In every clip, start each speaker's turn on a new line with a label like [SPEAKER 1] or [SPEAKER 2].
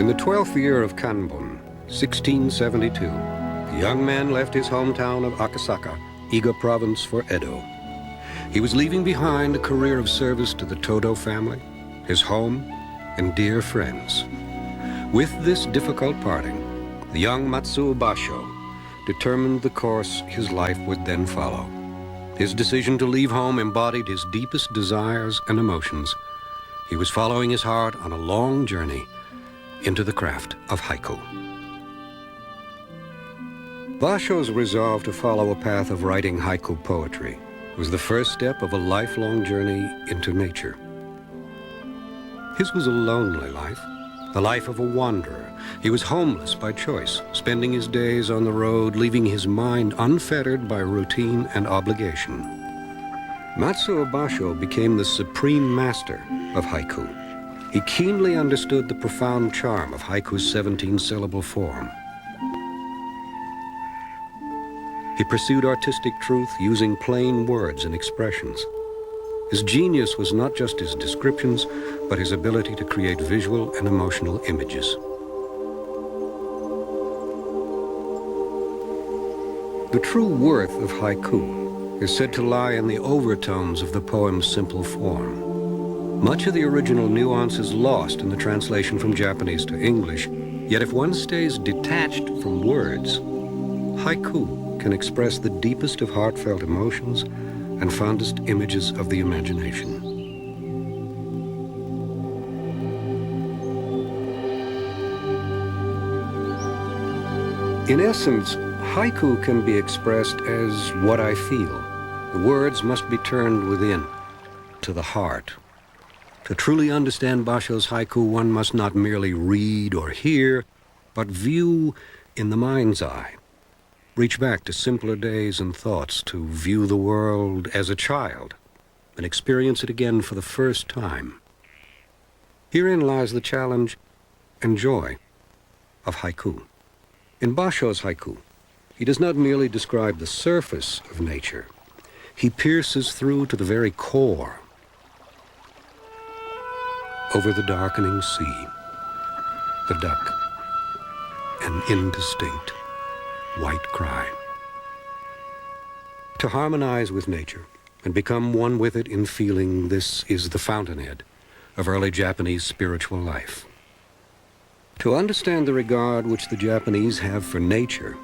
[SPEAKER 1] In the 12th year of Kanbun, 1672, the young man left his hometown of Akasaka, Iga province, for Edo. He was leaving behind a career of service to the Todo family, his home, and dear friends. With this difficult parting, the young Matsuo Basho determined the course his life would then follow. His decision to leave home embodied his deepest desires and emotions. He was following his heart on a long journey into the craft of haiku. Basho's resolve to follow a path of writing haiku poetry was the first step of a lifelong journey into nature. His was a lonely life, the life of a wanderer. He was homeless by choice, spending his days on the road, leaving his mind unfettered by routine and obligation. Matsuo Basho became the supreme master of haiku. He keenly understood the profound charm of haiku's 17-syllable form. He pursued artistic truth using plain words and expressions. His genius was not just his descriptions, but his ability to create visual and emotional images. The true worth of haiku is said to lie in the overtones of the poem's simple form. Much of the original nuance is lost in the translation from Japanese to English, yet if one stays detached from words, haiku can express the deepest of heartfelt emotions and fondest images of the imagination. In essence, haiku can be expressed as what I feel. The words must be turned within, to the heart. To truly understand Basho's haiku, one must not merely read or hear, but view in the mind's eye. Reach back to simpler days and thoughts, to view the world as a child and experience it again for the first time. Herein lies the challenge and joy of haiku. In Basho's haiku, he does not merely describe the surface of nature. He pierces through to the very core. Over the darkening sea, the duck, an indistinct white cry. To harmonize with nature and become one with it in feeling, this is the fountainhead of early Japanese spiritual life. To understand the regard which the Japanese have for nature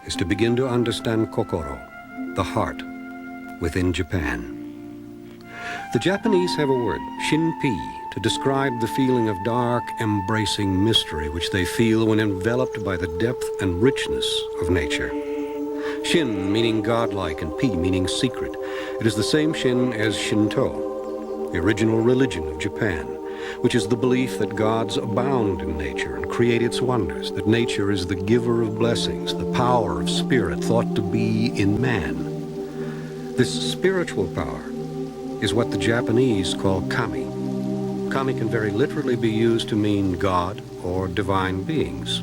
[SPEAKER 1] is to begin to understand Kokoro, the heart, within Japan. The Japanese have a word, shinpi, to describe the feeling of dark, embracing mystery which they feel when enveloped by the depth and richness of nature. Shin meaning godlike and pi meaning secret. It is the same shin as Shinto, the original religion of Japan, which is the belief that gods abound in nature and create its wonders, that nature is the giver of blessings, the power of spirit thought to be in man. This spiritual power is what the Japanese call kami. Kami can very literally be used to mean God or divine beings.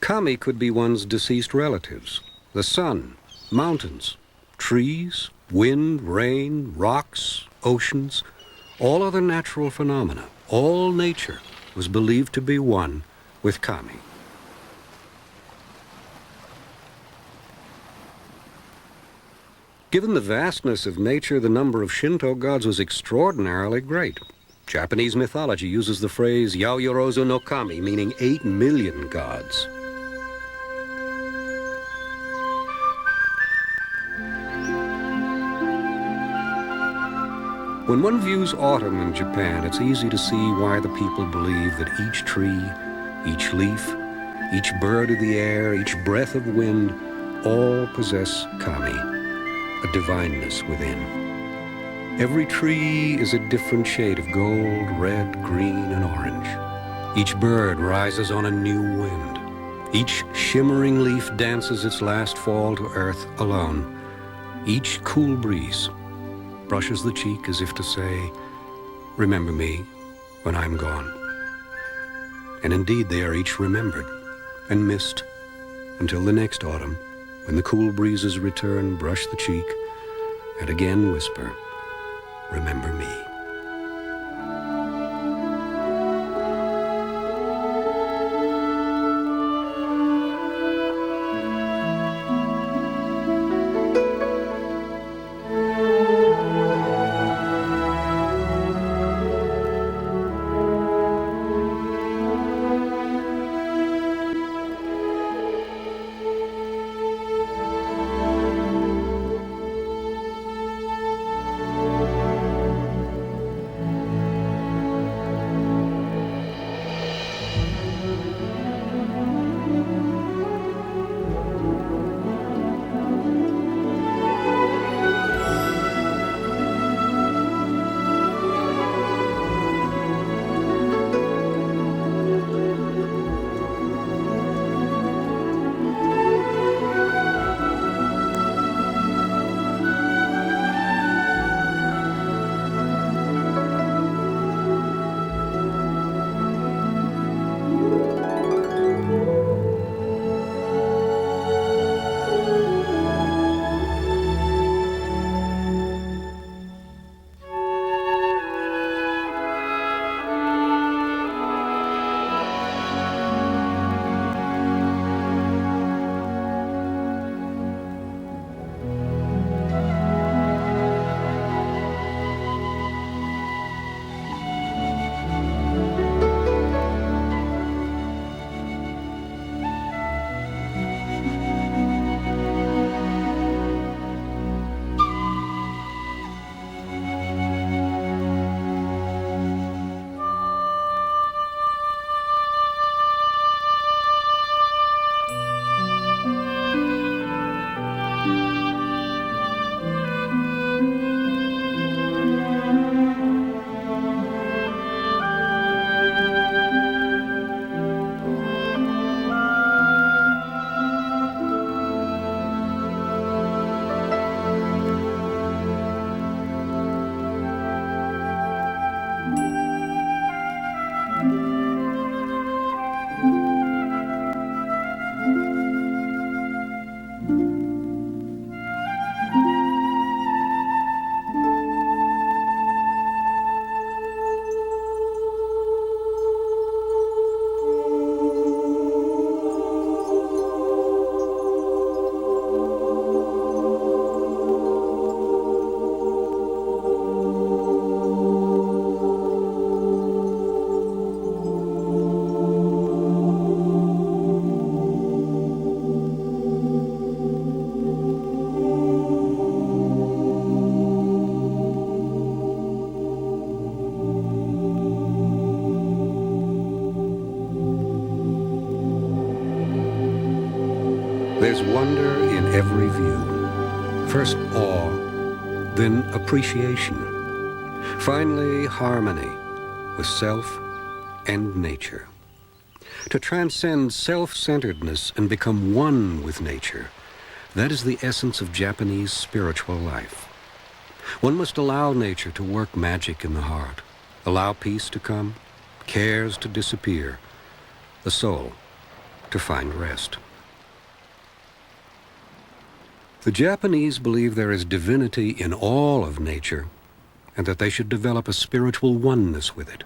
[SPEAKER 1] Kami could be one's deceased relatives, the sun, mountains, trees, wind, rain, rocks, oceans, all other natural phenomena. All nature was believed to be one with kami. Given the vastness of nature, the number of Shinto gods was extraordinarily great. Japanese mythology uses the phrase Yaoyorozu no Kami, meaning 8 million gods. When one views autumn in Japan, it's easy to see why the people believe that each tree, each leaf, each bird of the air, each breath of wind, all possess kami, a divineness within. Every tree is a different shade of gold, red, green, and orange. Each bird rises on a new wind. Each shimmering leaf dances its last fall to earth alone. Each cool breeze brushes the cheek as if to say, "Remember me when I'm gone." And indeed, they are each remembered and missed until the next autumn, when the cool breezes return, brush the cheek, and again whisper, "Remember me." There's wonder in every view. First awe, then appreciation. Finally, harmony with self and nature. To transcend self-centeredness and become one with nature, that is the essence of Japanese spiritual life. One must allow nature to work magic in the heart, allow peace to come, cares to disappear, the soul to find rest. The Japanese believe there is divinity in all of nature and that they should develop a spiritual oneness with it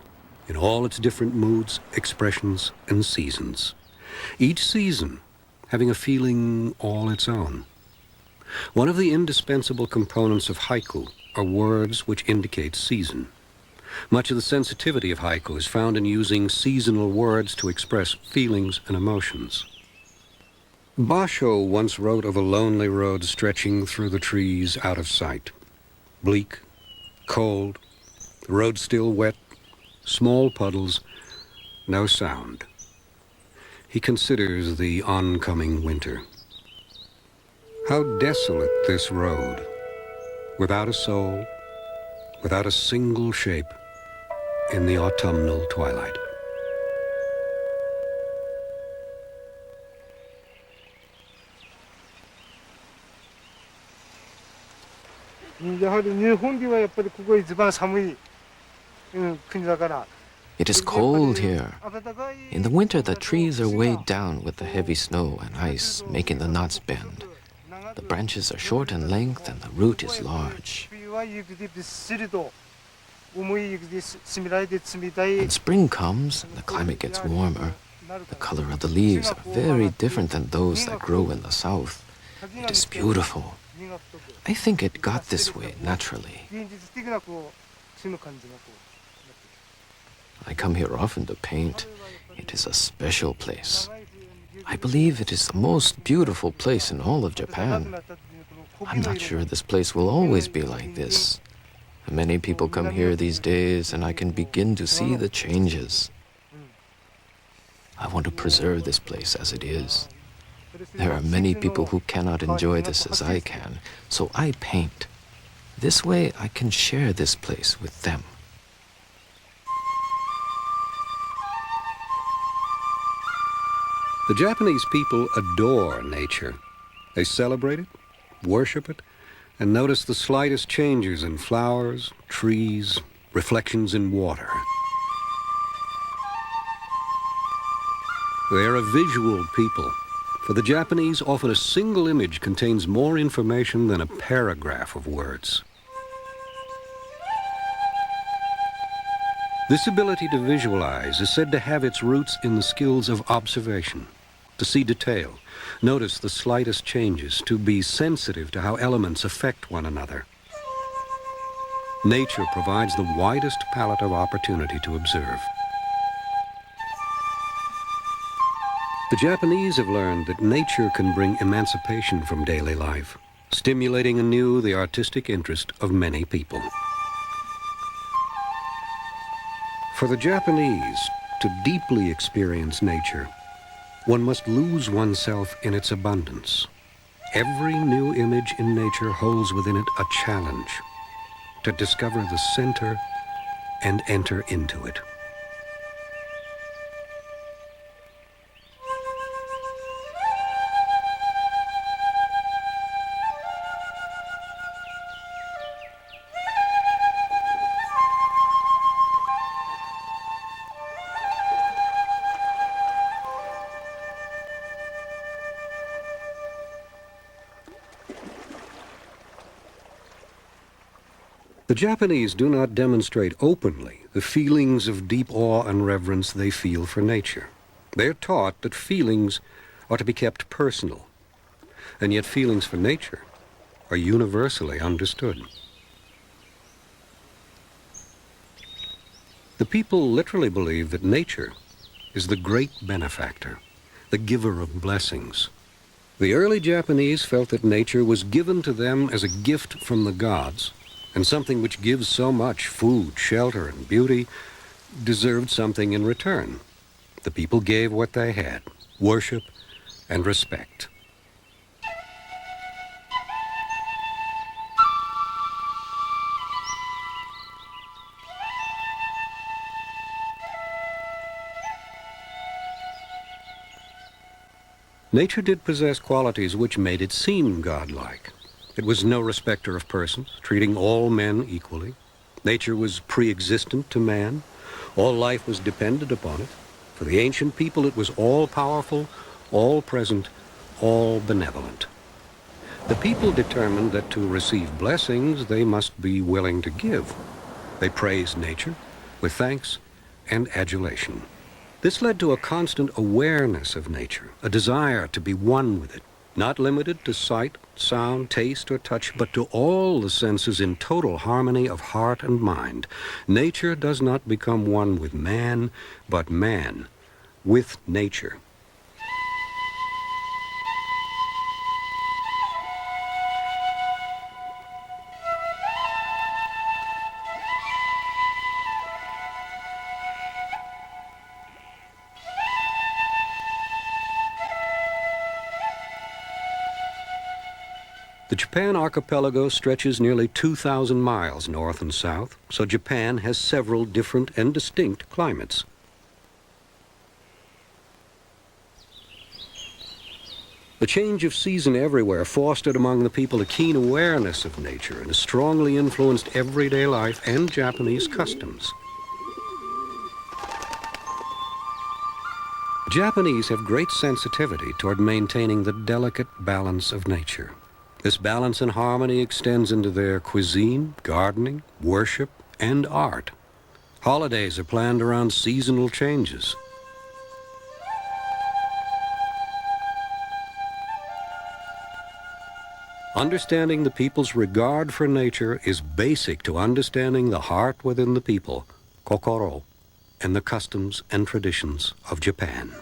[SPEAKER 1] in all its different moods, expressions, and seasons. Each season having a feeling all its own. One of the indispensable components of haiku are words which indicate season. Much of the sensitivity of haiku is found in using seasonal words to express feelings and emotions. Basho once wrote of a lonely road stretching through the trees out of sight. Bleak, cold, the road still wet, small puddles, no sound. He considers the oncoming winter. How desolate this road, without a soul, without a single shape in the autumnal twilight.
[SPEAKER 2] It is cold here. In the winter, the trees are weighed down with the heavy snow and ice, making the knots bend. The branches are short in length and the root is large. When spring comes and the climate gets warmer, the color of the leaves are very different than those that grow in the south. It is beautiful. I think it got this way naturally. I come here often to paint. It is a special place. I believe it is the most beautiful place in all of Japan. I'm not sure this place will always be like this. Many people come here these days, and I can begin to see the changes. I want to preserve this place as it is. There are many people who cannot enjoy this as I can, so I paint. This way I can share this place with them.
[SPEAKER 1] The Japanese people adore nature. They celebrate it, worship it, and notice the slightest changes in flowers, trees, reflections in water. They are a visual people. For the Japanese, often a single image contains more information than a paragraph of words. This ability to visualize is said to have its roots in the skills of observation, to see detail, notice the slightest changes, to be sensitive to how elements affect one another. Nature provides the widest palette of opportunity to observe. The Japanese have learned that nature can bring emancipation from daily life, stimulating anew the artistic interest of many people. For the Japanese, to deeply experience nature, one must lose oneself in its abundance. Every new image in nature holds within it a challenge to discover the center and enter into it. The Japanese do not demonstrate openly the feelings of deep awe and reverence they feel for nature. They are taught that feelings are to be kept personal, and yet feelings for nature are universally understood. The people literally believe that nature is the great benefactor, the giver of blessings. The early Japanese felt that nature was given to them as a gift from the gods, and something which gives so much, food, shelter, and beauty, deserved something in return. The people gave what they had, worship and respect. Nature did possess qualities which made it seem godlike. It was no respecter of persons, treating all men equally. Nature was pre-existent to man. All life was dependent upon it. For the ancient people, it was all-powerful, all-present, all-benevolent. The people determined that to receive blessings, they must be willing to give. They praised nature with thanks and adulation. This led to a constant awareness of nature, a desire to be one with it, not limited to sight, sound, taste, or touch, but to all the senses in total harmony of heart and mind. Nature does not become one with man, but man with nature. The Japan archipelago stretches nearly 2,000 miles north and south, so Japan has several different and distinct climates. The change of season everywhere fostered among the people a keen awareness of nature and has strongly influenced everyday life and Japanese customs. The Japanese have great sensitivity toward maintaining the delicate balance of nature. This balance and harmony extends into their cuisine, gardening, worship, and art. Holidays are planned around seasonal changes. Understanding the people's regard for nature is basic to understanding the heart within the people, Kokoro, and the customs and traditions of Japan.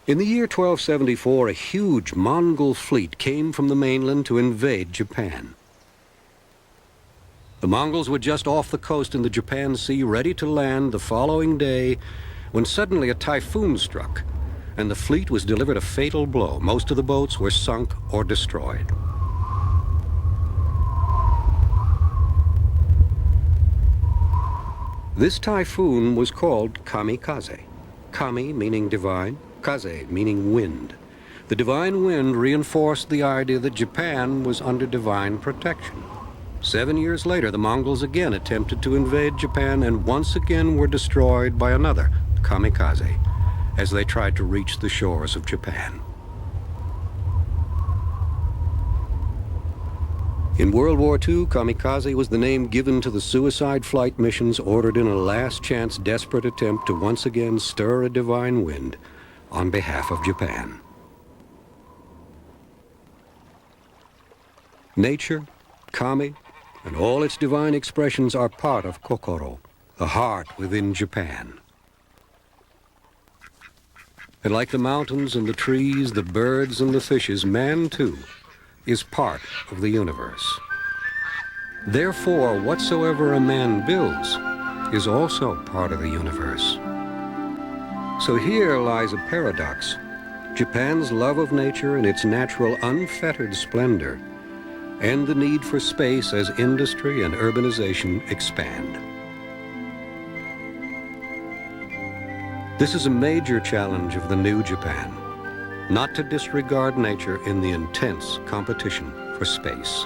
[SPEAKER 1] In the year 1274, a huge Mongol fleet came from the mainland to invade Japan. The Mongols were just off the coast in the Japan Sea, ready to land the following day, when suddenly a typhoon struck, and the fleet was delivered a fatal blow. Most of the boats were sunk or destroyed. This typhoon was called kamikaze. Kami meaning divine, kaze meaning wind. The divine wind reinforced the idea that Japan was under divine protection. 7 years later, the Mongols again attempted to invade Japan and once again were destroyed by another, kamikaze, as they tried to reach the shores of Japan. In World War II, kamikaze was the name given to the suicide flight missions ordered in a last-chance desperate attempt to once again stir a divine wind on behalf of Japan. Nature, kami, and all its divine expressions are part of Kokoro, the heart within Japan. And like the mountains and the trees, the birds and the fishes, man too is part of the universe. Therefore, whatsoever a man builds is also part of the universe. So here lies a paradox. Japan's love of nature and its natural unfettered splendor, and the need for space as industry and urbanization expand. This is a major challenge of the new Japan, not to disregard nature in the intense competition for space.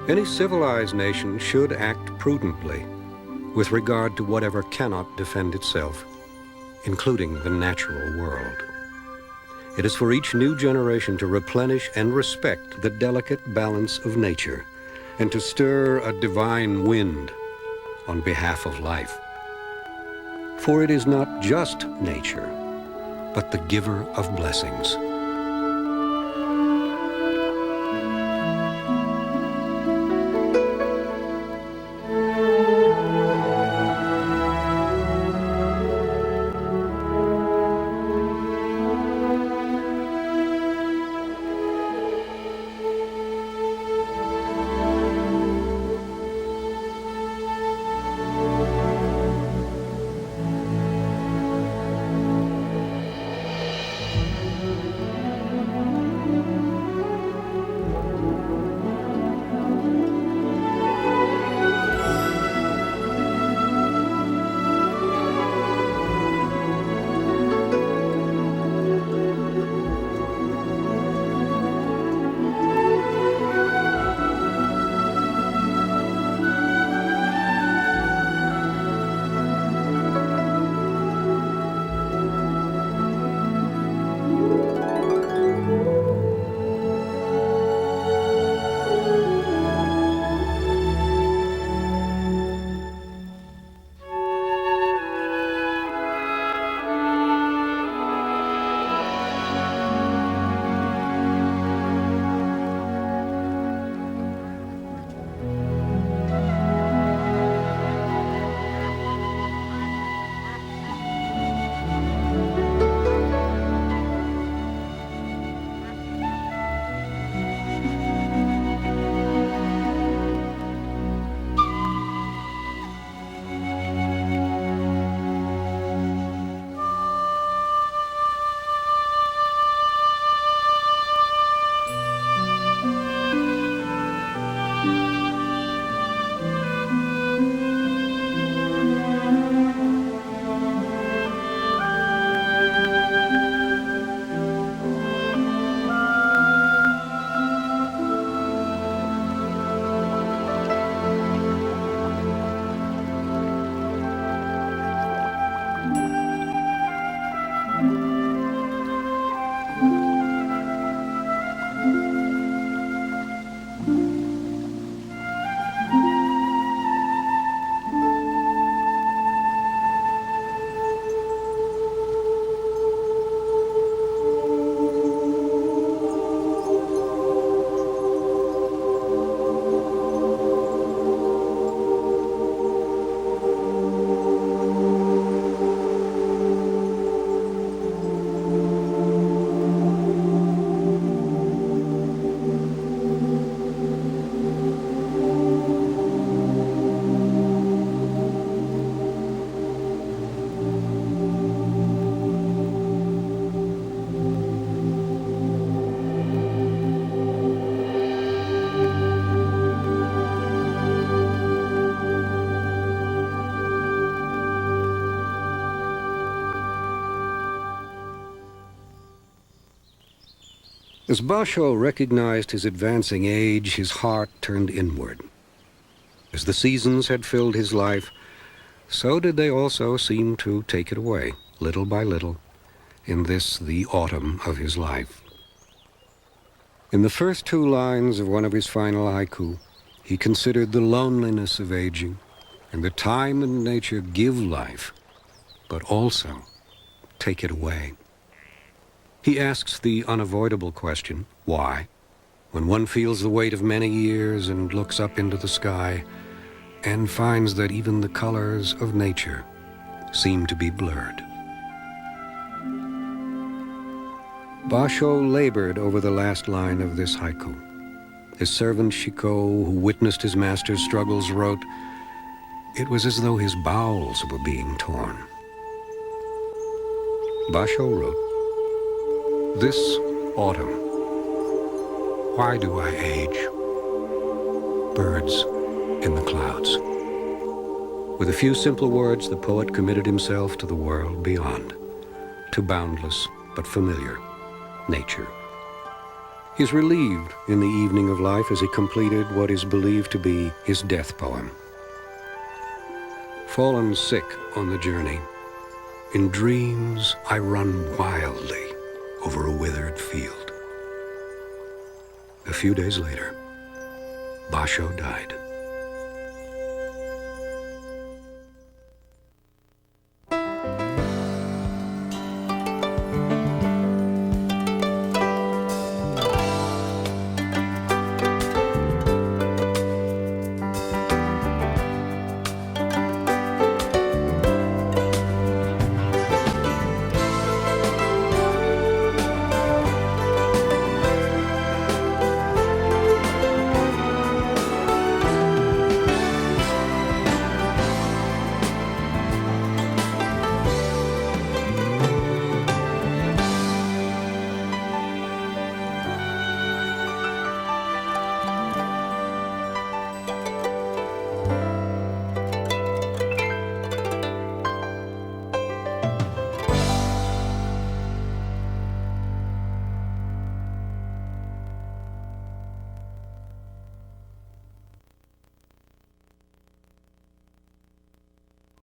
[SPEAKER 1] Any civilized nation should act prudently with regard to whatever cannot defend itself, including the natural world. It is for each new generation to replenish and respect the delicate balance of nature and to stir a divine wind on behalf of life. For it is not just nature, but the giver of blessings. As Basho recognized his advancing age, his heart turned inward. As the seasons had filled his life, so did they also seem to take it away, little by little, in this, the autumn of his life. In the first two lines of one of his final haiku, he considered the loneliness of aging, and that time and nature give life, but also take it away. He asks the unavoidable question, why? When one feels the weight of many years and looks up into the sky and finds that even the colors of nature seem to be blurred. Basho labored over the last line of this haiku. His servant Shiko, who witnessed his master's struggles, wrote, "It was as though his bowels were being torn." Basho wrote, "This autumn, why do I age? Birds in the clouds." With a few simple words, the poet committed himself to the world beyond, to boundless but familiar nature. He is relieved in the evening of life as he completed what is believed to be his death poem. Fallen sick on the journey, in dreams I run wildly over a withered field. A few days later, Basho died.